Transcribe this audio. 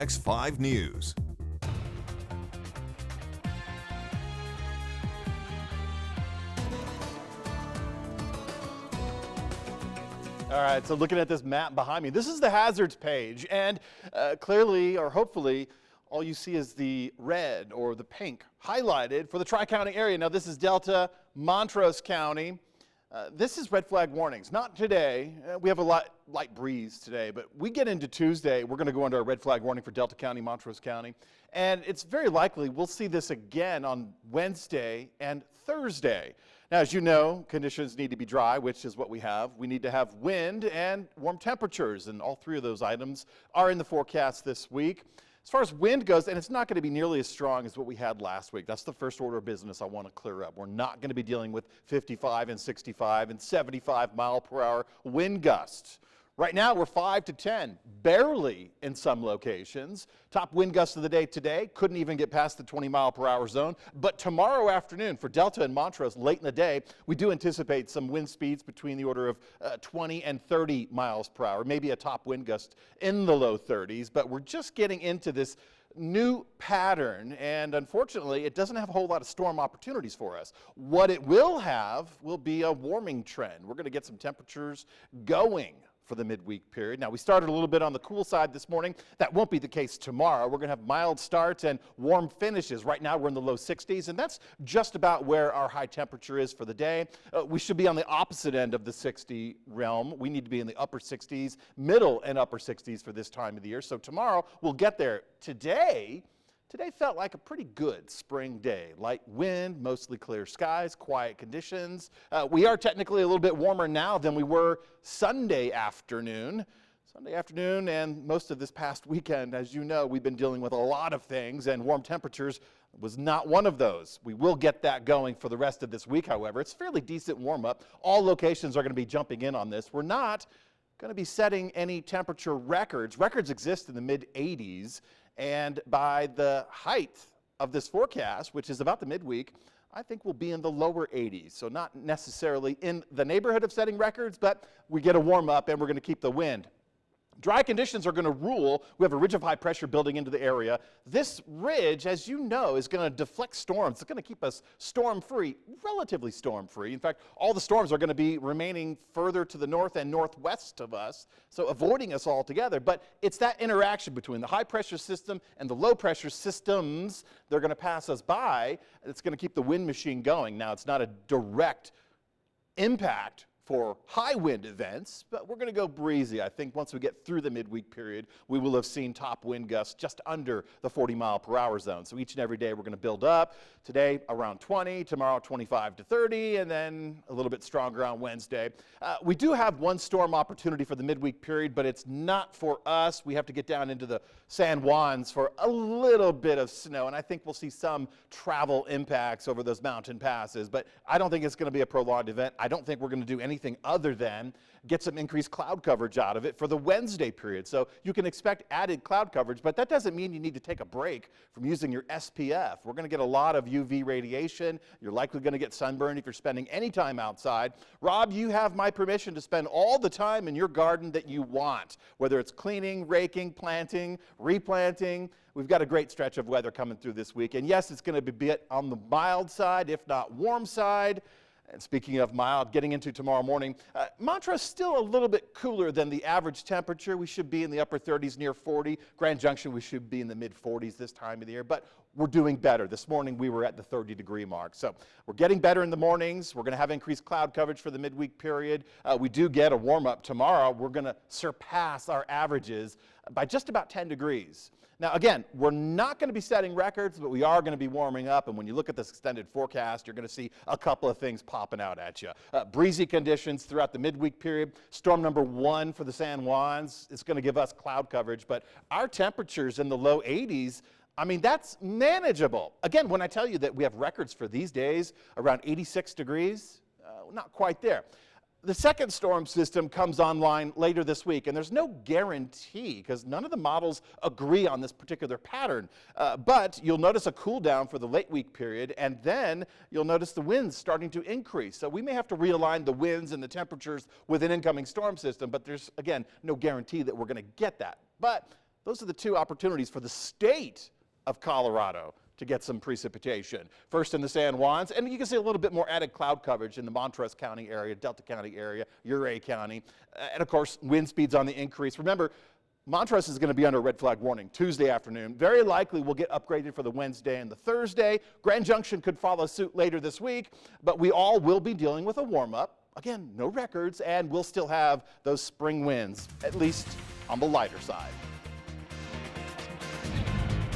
X5 News. All right, so looking at this map behind me, this is the hazards page, and clearly, or hopefully, all you see is the red or the pink highlighted for the Tri-County area. Now, this is Delta, Montrose County. This is red flag warnings. Not today. We have a light breeze today, but we get into Tuesday, we're going to go under a red flag warning for Delta County, Montrose County, and it's very likely we'll see this again on Wednesday and Thursday. Now, as you know, conditions need to be dry, which is what we have. We need to have wind and warm temperatures, and all three of those items are in the forecast this week. As far as wind goes, and it's not going to be nearly as strong as what we had last week. That's the first order of business I want to clear up. We're not going to be dealing with 55 and 65 and 75 mile per hour wind gusts. Right now, we're 5 to 10, barely in some locations. Top wind gusts of the day today, couldn't even get past the 20 mile per hour zone. But tomorrow afternoon, for Delta and Montrose, late in the day, we do anticipate some wind speeds between the order of 20 and 30 miles per hour, maybe a top wind gust in the low 30s. But we're just getting into this new pattern, and unfortunately, it doesn't have a whole lot of storm opportunities for us. What it will have will be a warming trend. We're going to get some temperatures going for the midweek period. Now, we started a little bit on the cool side this morning. That won't be the case tomorrow. We're going to have mild starts and warm finishes. Right now, we're in the low 60s, and that's just about where our high temperature is for the day. We should be on the opposite end of the 60 realm. We need to be in the upper 60s, middle and upper 60s for this time of the year. So tomorrow, we'll get there. Today felt like a pretty good spring day. Light wind, mostly clear skies, quiet conditions. We are technically a little bit warmer now than we were Sunday afternoon. Sunday afternoon and most of this past weekend, as you know, we've been dealing with a lot of things, and warm temperatures was not one of those. We will get that going for the rest of this week, however. It's fairly decent warm-up. All locations are going to be jumping in on this. We're not going to be setting any temperature records. Records exist in the mid-80s. And by the height of this forecast, which is about the midweek, I think we'll be in the lower 80s. So not necessarily in the neighborhood of setting records, but we get a warm up and we're going to keep the wind. Dry conditions are going to rule. We have a ridge of high pressure building into the area. This ridge, as you know, is going to deflect storms. It's going to keep us storm-free, relatively storm-free. In fact, all the storms are going to be remaining further to the north and northwest of us, so avoiding us altogether. But it's that interaction between the high pressure system and the low pressure systems that are going to pass us by that's going to keep the wind machine going. Now, it's not a direct impact for high wind events, but we're going to go breezy. I think once we get through the midweek period, we will have seen top wind gusts just under the 40 mile per hour zone. So each and every day we're going to build up. Today around 20, tomorrow 25 to 30, and then a little bit stronger on Wednesday. We do have one storm opportunity for the midweek period, but it's not for us. We have to get down into the San Juans for a little bit of snow, and I think we'll see some travel impacts over those mountain passes, but I don't think it's going to be a prolonged event. I don't think we're going to do anything other than get some increased cloud coverage out of it for the Wednesday period. So you can expect added cloud coverage, but that doesn't mean you need to take a break from using your SPF. We're going to get a lot of UV radiation. You're likely going to get sunburn if you're spending any time outside. Rob, you have my permission to spend all the time in your garden that you want, whether it's cleaning, raking, planting, replanting. We've got a great stretch of weather coming through this week. And yes, it's going to be a bit on the mild side, if not warm side. And speaking of mild, getting into tomorrow morning, Montrose still a little bit cooler than the average temperature. We should be in the upper 30s, near 40. Grand Junction, we should be in the mid 40s this time of the year, but we're doing better. This morning, we were at the 30-degree mark. So we're getting better in the mornings. We're going to have increased cloud coverage for the midweek period. We do get a warm-up tomorrow. We're going to surpass our averages by just about 10 degrees. Now, again, we're not going to be setting records, but we are going to be warming up. And when you look at this extended forecast, you're going to see a couple of things popping out at you. Breezy conditions throughout the midweek period. Storm number 1 for the San Juans is going to give us cloud coverage. But our temperatures in the low 80s, I mean, that's manageable. Again, when I tell you that we have records for these days around 86 degrees, not quite there. The second storm system comes online later this week, and there's no guarantee because none of the models agree on this particular pattern. But you'll notice a cool down for the late week period, and then you'll notice the winds starting to increase. So we may have to realign the winds and the temperatures with an incoming storm system, but there's, again, no guarantee that we're going to get that. But Those are the two opportunities for the state of Colorado to get some precipitation. First in the San Juans, and you can see a little bit more added cloud coverage in the Montrose County area, Delta County area, Ouray County, and of course wind speeds on the increase. Remember, Montrose is going to be under a red flag warning Tuesday afternoon. Very likely we'll get upgraded for the Wednesday and the Thursday. Grand Junction could follow suit later this week, but we all will be dealing with a warm-up. Again, no records, and we'll still have those spring winds, at least on the lighter side.